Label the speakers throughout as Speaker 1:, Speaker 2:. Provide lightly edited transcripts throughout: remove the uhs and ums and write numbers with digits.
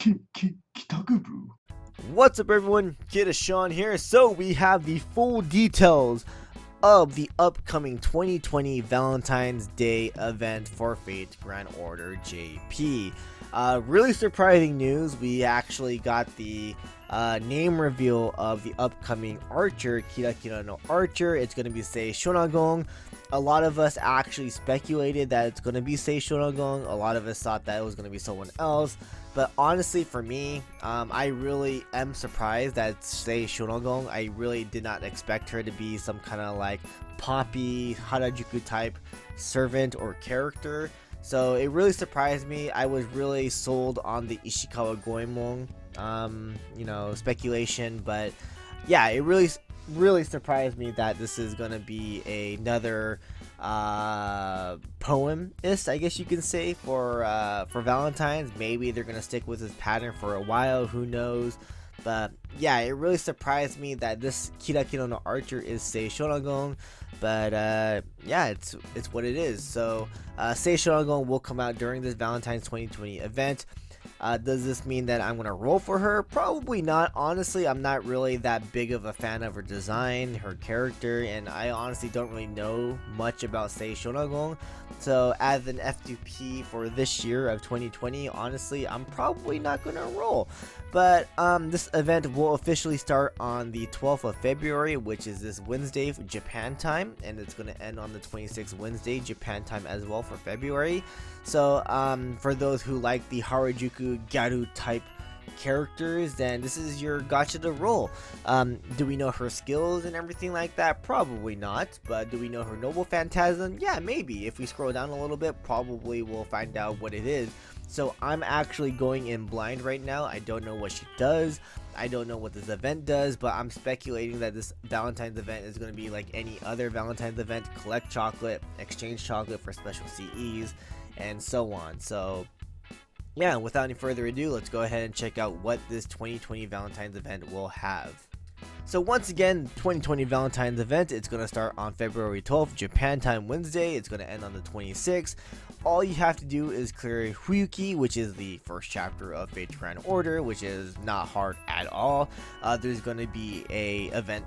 Speaker 1: Kitakubu.
Speaker 2: What's up everyone, KitaSean here. So we have the full details of the upcoming 2020 Valentine's Day event for Fate Grand Order JP. Really surprising news, we actually got the name reveal of the upcoming archer, Kira no Archer. It's going to be Sei Shonagon. A lot of us actually speculated that it's going to be Sei Shonagon. A lot of us thought that it was going to be someone else. But honestly, for me, I really am surprised that it's Sei Shonagon. I really did not expect her to be some kind of like poppy Harajuku type servant or character. So it really surprised me. I was really sold on the Ishikawa Goemon, speculation. But yeah, it really surprised me that this is gonna be another poemist, I guess you can say, for Valentine's. Maybe they're gonna stick with this pattern for a while, who knows. But yeah, it really surprised me that this Kira no Archer is Sei Shonagon. But yeah, it's what it is. So Sei Shonagon will come out during this Valentine's 2020 event. Does this mean that I'm gonna roll for her? Probably not. Honestly, I'm not really that big of a fan of her design, her character, and I honestly don't really know much about Sei Shonagon. So as an F2P for this year of 2020, honestly, I'm probably not gonna roll. But this event will officially start on the 12th of February, which is this Wednesday for Japan time, and it's gonna end on the 26th Wednesday Japan time as well for February. So for those who like the Harajuku Gyaru type characters, then this is your gacha to roll. Do we know her skills and everything like that? Probably not. But do we know her noble phantasm? Yeah, maybe. If we scroll down a little bit, probably we'll find out what it is. So I'm actually going in blind right now. I don't know what she does. I don't know what this event does, but I'm speculating that this Valentine's event is going to be like any other Valentine's event. Collect chocolate, exchange chocolate for special CEs, and so on. So yeah, without any further ado, let's go ahead and check out what this 2020 Valentine's event will have. So once again, 2020 Valentine's event, it's going to start on February 12th, Japan time Wednesday. It's going to end on the 26th. All you have to do is clear Fuyuki, which is the first chapter of Fate Grand Order, which is not hard at all. There's going to be a event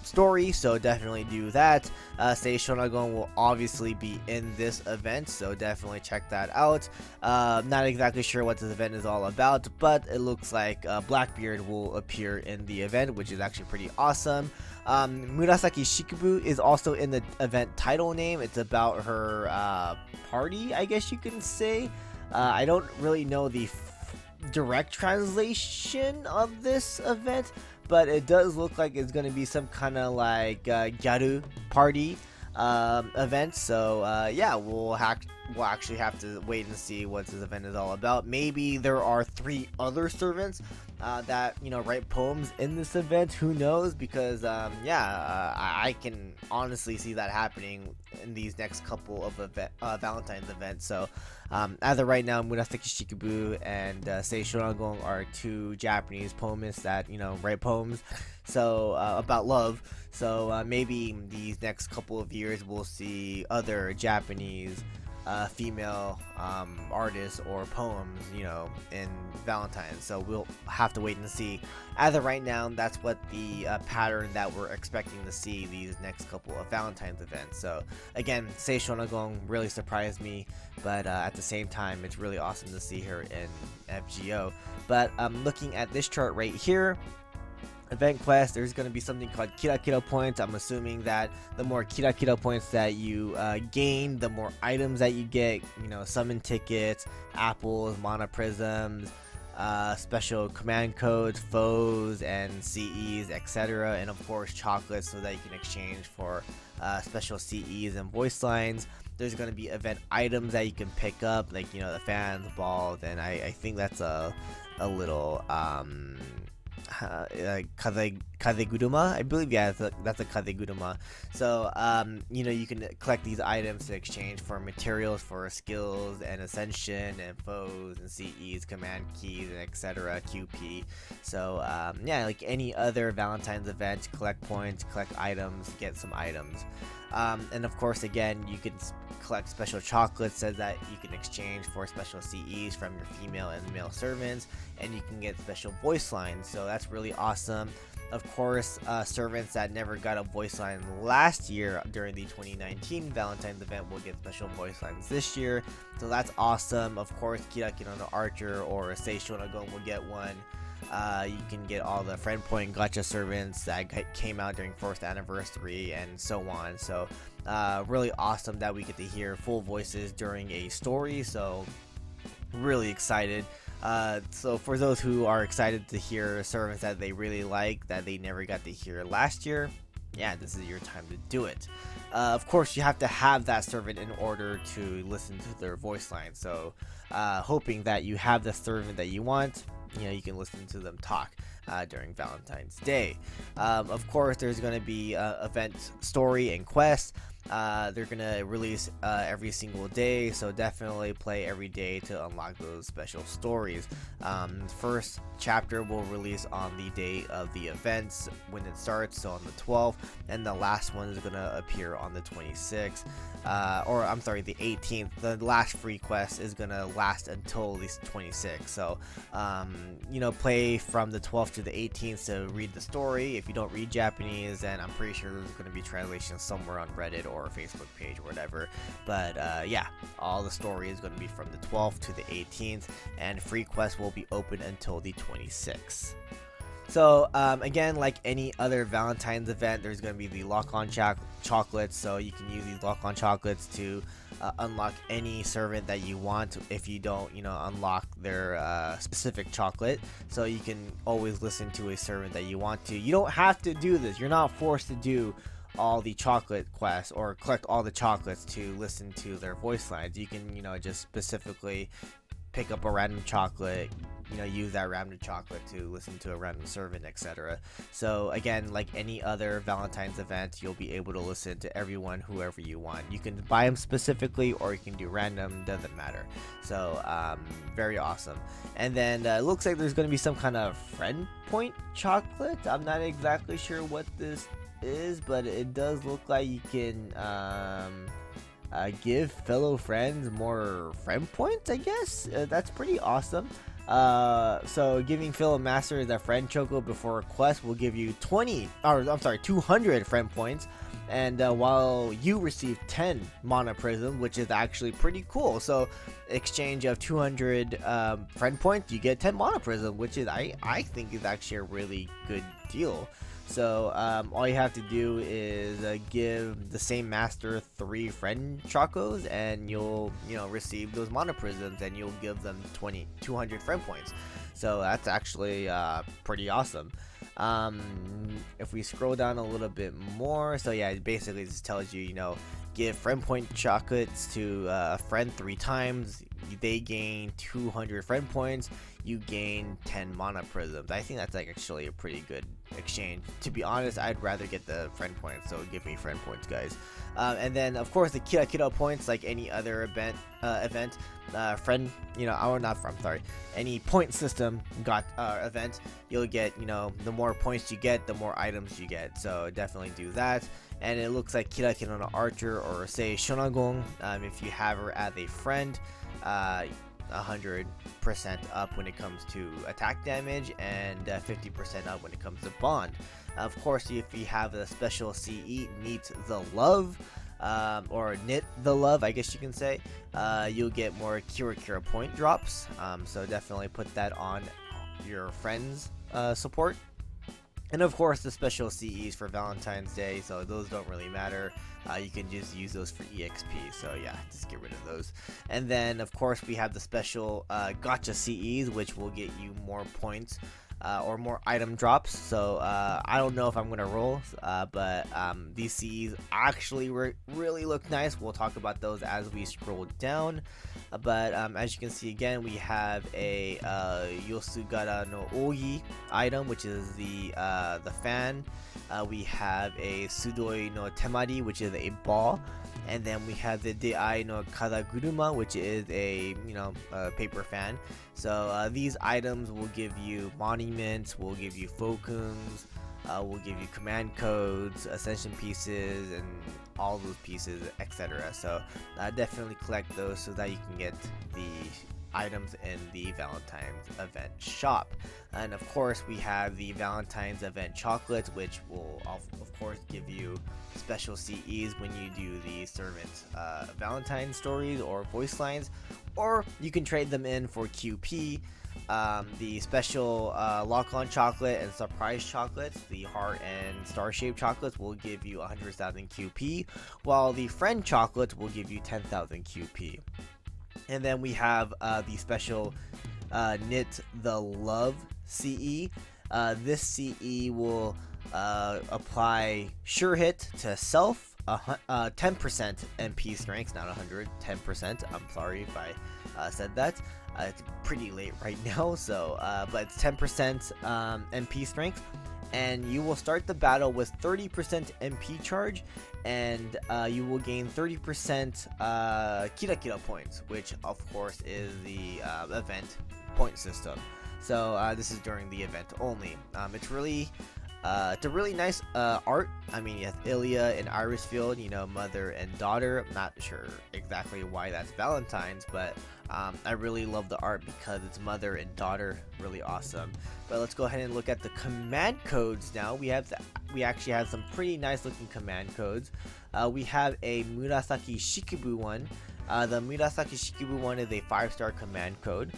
Speaker 2: story, so definitely do that. Sei Shonagon will obviously be in this event, so definitely check that out. Not exactly sure what this event is all about, but it looks like Blackbeard will appear in the event, which is actually pretty awesome. Murasaki Shikubu is also in the event title name. It's about her party, I guess you can say. I don't really know the direct translation of this event, but it does look like it's going to be some kind of like gyaru party event. So yeah, we'll actually have to wait and see what this event is all about. Maybe there are 3 other servants that write poems in this event. Who knows? Because I can honestly see that happening in these next couple of Valentine's events. So as of right now, Murasaki Shikubu and Sei Shonagon are 2 Japanese poemists that write poems about love. So maybe these next couple of years we'll see other Japanese female artists or poems in Valentine's. So we'll have to wait and see. As of right now, that's what the pattern that we're expecting to see these next couple of Valentine's events. So again, Sei Shonagon really surprised me, but at the same time, it's really awesome to see her in FGO. But looking at this chart right here, event quest, there's going to be something called Kira points. I'm assuming that the more Kira points that you gain, the more items that you get. Summon tickets, apples, mana prisms, special command codes, foes, and CEs, etc. And of course chocolates, so that you can exchange for special CEs and voice lines. There's going to be event items that you can pick up, like the fans, balls, and I think that's a little Kazeguruma, I believe. Yeah, that's a Kazeguruma. So you can collect these items to exchange for materials for skills and ascension and foes and CEs, command keys, and etc. QP. So yeah, like any other Valentine's event, collect points, collect items, get some items. And of course, again, you can collect special chocolates so that you can exchange for special CEs from your female and male servants, and you can get special voice lines, so that's really awesome. Of course, servants that never got a voice line last year during the 2019 Valentine's event will get special voice lines this year, so that's awesome. Of course, KitaSean the Archer or Sei Shonagon will get one. You can get all the friend point gacha servants that came out during 4th anniversary and so on. So really awesome that we get to hear full voices during a story, so really excited. So for those who are excited to hear servants that they really like that they never got to hear last year, yeah, this is your time to do it. Of course, you have to have that servant in order to listen to their voice line, so hoping that you have the servant that you want, you can listen to them talk during Valentine's Day. Of course, there's going to be event story and quest. They're gonna release every single day, so definitely play every day to unlock those special stories. First chapter will release on the day of the events when it starts, so on the 12th, and the last one is gonna appear on the 26th, or I'm sorry, the 18th. The last free quest is gonna last until the 26th, so play from the 12th to the 18th to read the story. If you don't read Japanese, then I'm pretty sure there's gonna be translations somewhere on Reddit or Facebook page or whatever, but yeah, all the story is going to be from the 12th to the 18th, and free quest will be open until the 26th. So again, like any other Valentine's event, there's going to be the lock-on chocolates, so you can use these lock-on chocolates to unlock any servant that you want if you don't unlock their specific chocolate, so you can always listen to a servant that you want to. You don't have to do this, you're not forced to do all the chocolate quests or collect all the chocolates to listen to their voice lines. You can just specifically pick up a random chocolate, use that random chocolate to listen to a random servant, etc. So again, like any other Valentine's event, you'll be able to listen to everyone, whoever you want. You can buy them specifically or you can do random, doesn't matter. So very awesome. And then it looks like there's going to be some kind of friend point chocolate. I'm not exactly sure what this is, but it does look like you can give fellow friends more friend points, I guess. That's pretty awesome. So giving fellow masters a friend choco before a quest will give you 200 friend points, and while you receive 10 mana prisms, which is actually pretty cool. So exchange of 200 friend points, you get 10 mana prism, which is I think is actually a really good deal. So all you have to do is give the same master 3 friend chocos, and you'll receive those mana prisms, and you'll give them 200 friend points. So that's actually pretty awesome. If we scroll down a little bit more, so yeah, it basically just tells you, give friend point chocolates to a friend 3 times. They gain 200 friend points. You gain 10 mana prisms. I think that's actually a pretty good exchange. To be honest, I'd rather get the friend points, so give me friend points, guys. And then of course the Kita points, like any other event, any point system event, you'll get, the more points you get, the more items you get. So definitely do that. And it looks like KitaSean the Archer or Sei Shonagon, if you have her as a friend, 100% up when it comes to attack damage, and 50% up when it comes to bond. Of course, if you have a special CE, Meet the Love, or Knit the Love, I guess you can say, you'll get more Kira point drops, so definitely put that on your friends' support. And of course the special CEs for Valentine's Day, so those don't really matter. You can just use those for EXP, so yeah, just get rid of those. And then of course we have the special Gacha CEs, which will get you more points or more item drops. So I don't know if I'm gonna roll, but these CEs actually really look nice. We'll talk about those as we scroll down. But as you can see, again, we have a Yosugara no Ogi item, which is the fan. We have a Sudoi no Temari, which is a ball. And then we have the Dei no Kadaguruma, which is a paper fan. So these items will give you monuments, will give you fokuns, will give you command codes, ascension pieces, and all those pieces, etc. So definitely collect those so that you can get the items in the Valentine's event shop. And of course we have the Valentine's event chocolates, which will of course give you special CEs when you do the servant Valentine stories or voice lines, or you can trade them in for QP. The special lock-on chocolate and surprise chocolates, the heart and star-shaped chocolates, will give you 100,000 QP, while the friend chocolates will give you 10,000 QP. And then we have the special Knit the Love CE. This CE will apply Sure Hit to self, 10% MP strength, not 100, 10%. I'm sorry if I said that. It's pretty late right now, so but it's 10% MP strength, and you will start the battle with 30% MP charge, and you will gain 30% Kita points, which of course is the event point system. So this is during the event only. It's a really nice art. I mean, you have Ilya and Irisfield, you know, mother and daughter. I'm not sure exactly why that's Valentine's, but I really love the art because it's mother and daughter. Really awesome. But let's go ahead and look at the command codes now. We actually have some pretty nice looking command codes. We have a Murasaki Shikibu one. The Murasaki Shikibu one is a 5-star command code.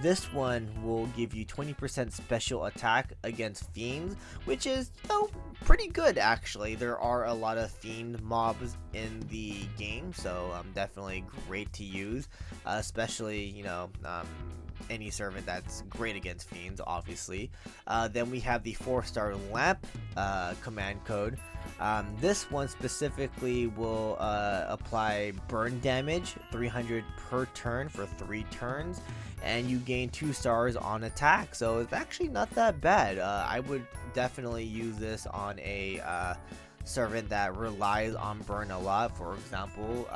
Speaker 2: This one will give you 20% special attack against fiends, which is, you know, pretty good actually. There are a lot of fiend mobs in the game, so definitely great to use, especially, you know, any servant that's great against fiends, obviously. Then we have the 4-star lamp command code. This one specifically will apply burn damage, 300 per turn for 3 turns, and you gain 2 stars on attack, so it's actually not that bad. I would definitely use this on a servant that relies on burn a lot. For example,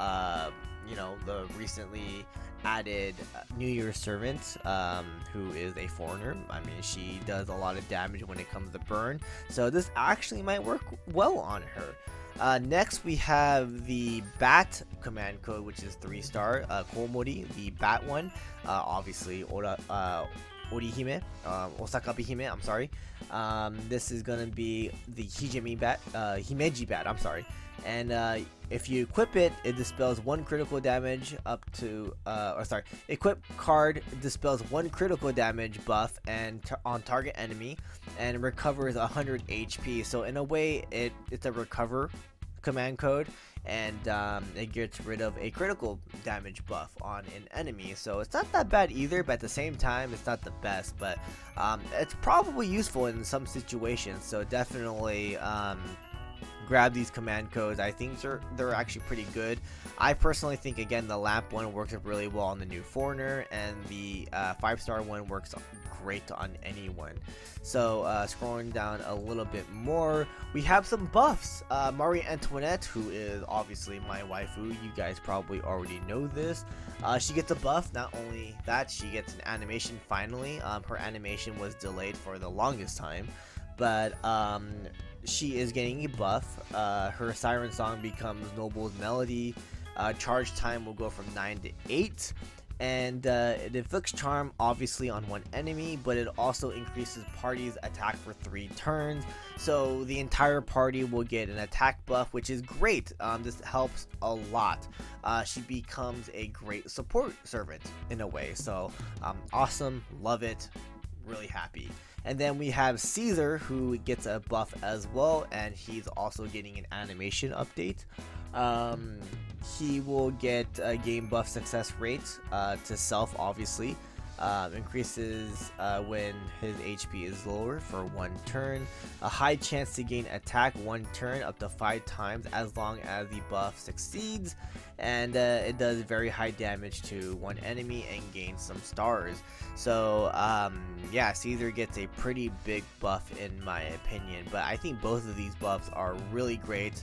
Speaker 2: you know, the recently added New Year's servant, who is a foreigner. I mean, she does a lot of damage when it comes to burn, so this actually might work well on her. Next we have the Bat command code, which is 3-star, Komori, the Bat one. Obviously Orihime, Osakabe Hime, I'm sorry. This is gonna be the Himeji Bat, I'm sorry. And if you equip it, it dispels 1 critical damage up to, equip card dispels 1 critical damage buff and on target enemy, and recovers 100 HP. So in a way, it's a recover command code, and it gets rid of a critical damage buff on an enemy. So it's not that bad either, but at the same time, it's not the best. But it's probably useful in some situations. So definitely grab these command codes. I think they're actually pretty good. I personally think, again, the lamp one works really well on the new foreigner, and the 5-star one works great on anyone. So scrolling down a little bit more, we have some buffs. Marie Antoinette, who is obviously my waifu, you guys probably already know this. She gets a buff. Not only that, she gets an animation finally. Her animation was delayed for the longest time, but she is getting a buff. Her siren song becomes Noble's Melody. Charge time will go from 9 to 8, and it inflicts charm obviously on one enemy, but it also increases party's attack for 3 turns, so the entire party will get an attack buff, which is great. This helps a lot. She becomes a great support servant in a way, so awesome, love it, really happy. And then we have Cesar, who gets a buff as well, and he's also getting an animation update. He will get a game buff success rate to self, obviously. Increases when his HP is lower for 1 turn. A high chance to gain attack 1 turn up to 5 times as long as the buff succeeds. And it does very high damage to 1 enemy and gains some stars. So yeah, Cesar gets a pretty big buff in my opinion, but I think both of these buffs are really great.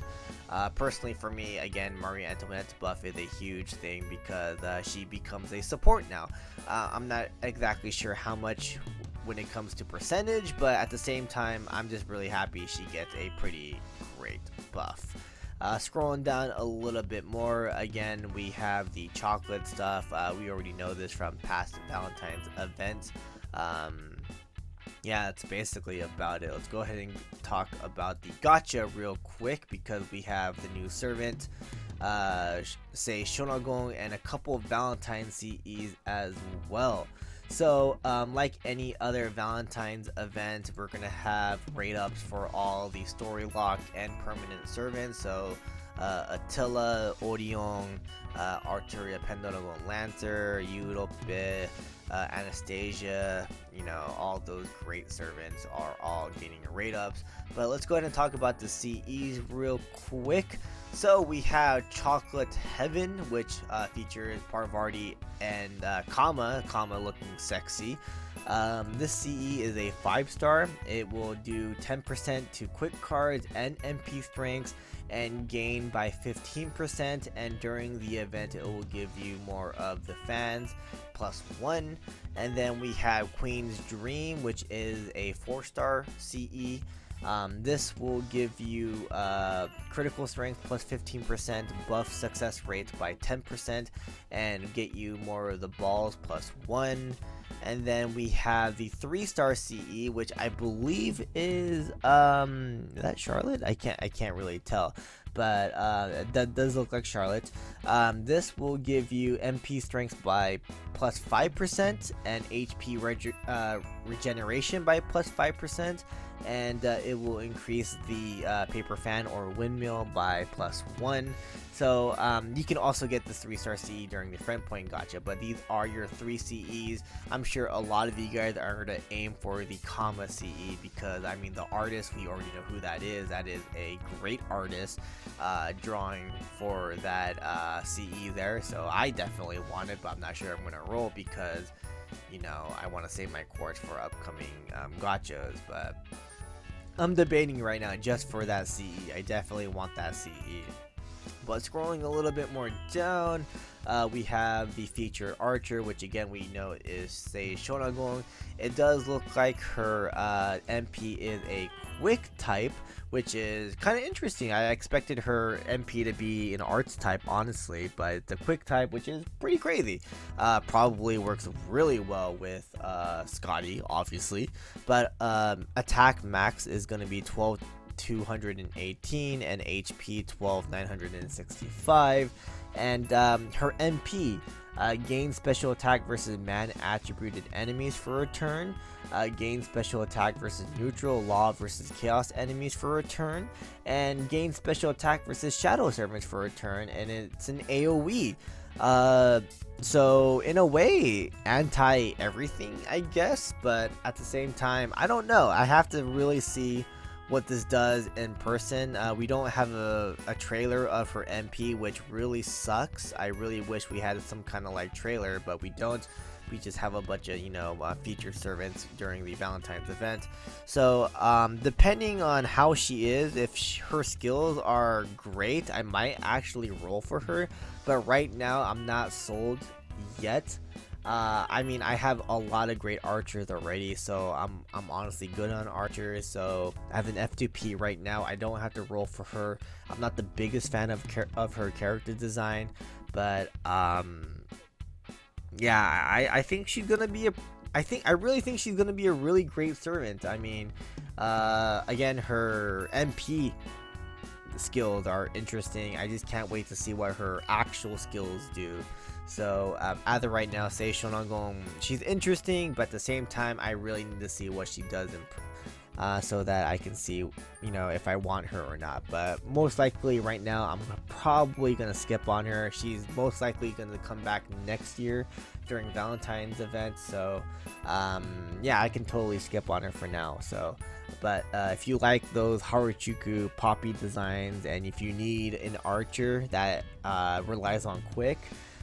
Speaker 2: Personally for me, again, Marie Antoinette's buff is a huge thing because she becomes a support now. I'm not exactly sure how much when it comes to percentage, but at the same time, I'm just really happy she gets a pretty great buff. Scrolling down a little bit more, again, we have the chocolate stuff. We already know this from past Valentine's events. Yeah, that's basically about it. Let's go ahead and talk about the gacha real quick, because we have the new servant, Sei Shonagon, and a couple of Valentine CEs as well. So, like any other Valentine's event, we're gonna have rate ups for all the story lock and permanent servants. So, Attila, Orion, Arturia, Pendragon, Lancer, Europe, Anastasia, all those great servants are all getting rate ups. But let's go ahead and talk about the CEs real quick. So we have Chocolate Heaven, which features Parvati and Kama looking sexy. This CE is a 5-star. It will do 10% to quick cards and MP strengths, and gain by 15%, and during the event it will give you more of the fans +1. And then we have Queen's Dream, which is a 4-star CE. This will give you critical strength +15%, buff success rates by 10%, and get you more of the balls +1. And then we have the 3-star CE, which I believe is that Charlotte? I can't really tell, but that does look like Charlotte. This will give you MP strength by +5% and HP regeneration by +5%, and it will increase the paper fan or windmill by +1. So you can also get this 3-star CE during the friend point gacha, but these are your 3 CEs. I'm sure a lot of you guys are going to aim for the Kama CE, because I mean, the artist, we already know who that is. That is a great artist drawing for that CE there. So I definitely want it, but I'm not sure I'm going to roll, because I want to save my quartz for upcoming gachas. But I'm debating right now just for that CE. I definitely want that CE. But scrolling a little bit more down, we have the featured archer, which again we know is Sei Shonagon. It does look like her MP is a quick type, which is kind of interesting. I expected her MP to be an arts type, honestly, but the quick type, which is pretty crazy. Probably works really well with Scotty, obviously. But attack max is going to be 12,218 and HP 12,965. And her MP gains special attack versus man attributed enemies for a turn, gains special attack versus neutral, law versus chaos enemies for a turn, and gains special attack versus shadow servants for a turn, and it's an AoE. So in a way, anti everything, I guess, but at the same time, I don't know. I have to really see what this does in person. We don't have a trailer of her MP, which really sucks. I really wish we had some kind of like trailer, but we don't. We just have a bunch of featured servants during the Valentine's event. So depending on how she is, if her skills are great, I might actually roll for her, but right now I'm not sold yet. I mean, I have a lot of great archers already, so I'm honestly good on archers. So as an F2P right now, I don't have to roll for her. I'm not the biggest fan of her character design, but yeah, I think she's gonna be I really think she's gonna be a really great servant. I mean, again, her MP skills are interesting. I just can't wait to see what her actual skills do. So as of right now, Sei Shonagon, she's interesting, but at the same time, I really need to see what she does so that I can see, if I want her or not. But most likely right now, I'm probably gonna skip on her. She's most likely gonna come back next year during Valentine's event. So yeah, I can totally skip on her for now. So, but if you like those Harajuku poppy designs, and if you need an archer that relies on quick,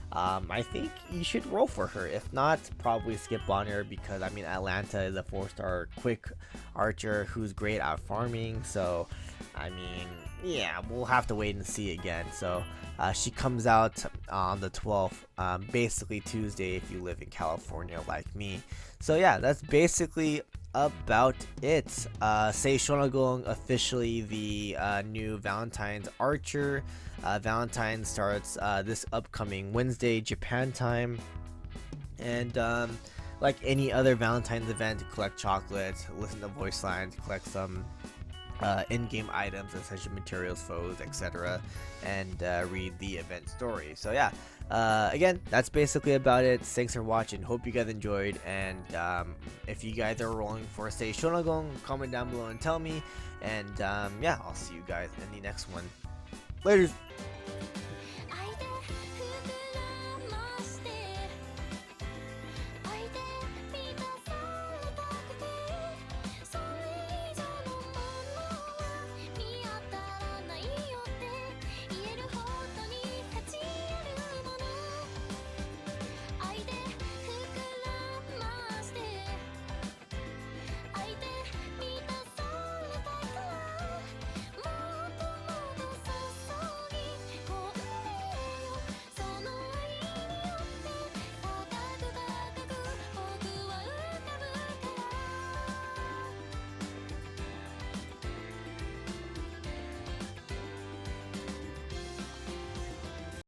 Speaker 2: I think you should roll for her. If not, probably skip on her, because I mean, Atlanta is a 4-star quick archer who's great at farming. So I mean, yeah, we'll have to wait and see again. So she comes out on the 12th, basically Tuesday if you live in California like me. So yeah, that's basically about it. Sei Shonagon officially the new Valentines archer. Valentines starts this upcoming Wednesday, Japan time. And like any other Valentine's event, collect chocolates, listen to voice lines, collect some in-game items, essential materials, foes, etc., and read the event story. So yeah, again, that's basically about it. Thanks for watching. Hope you guys enjoyed, and if you guys are rolling for Sei Shonagon, comment down below and tell me. And yeah, I'll see you guys in the next one. Later.